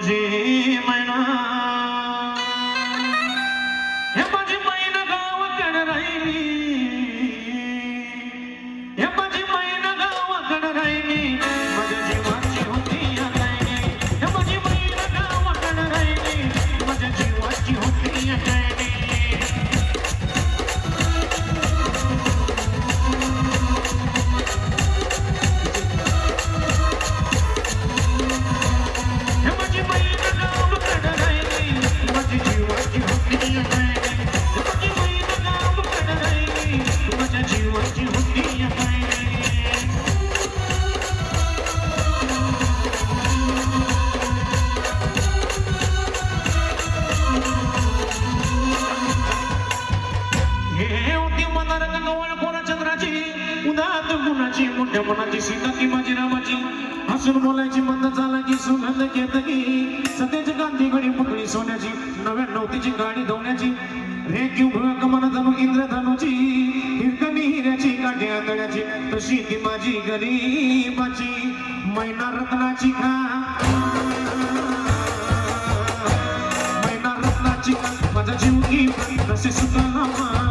माझी मैना हे माझी मैना गावाकडे राहिली हे माझी मैना गावाकडे राहिली माझ्या जीवाची होती या गायली हे माझी मैना गावाकडे राहिली माझ्या जीवाची होती या गायली मोठ्या मनाची सीता ती माझी रामाची हसून बोलायची मंद चालायची सुगंध घेतगी सध्याची गांधी घडी पकडी सोन्याची 99 तिची गाडी धुण्याची रेखीव भुवा कमान धनु इंद्रधनुची हिरकणी हिऱ्याची काठी आतड्याची तशी ती माझी गरीबाची मैना रत्नाची खा मैना रत्नाची खा माझा जीव की तसे सुद्धा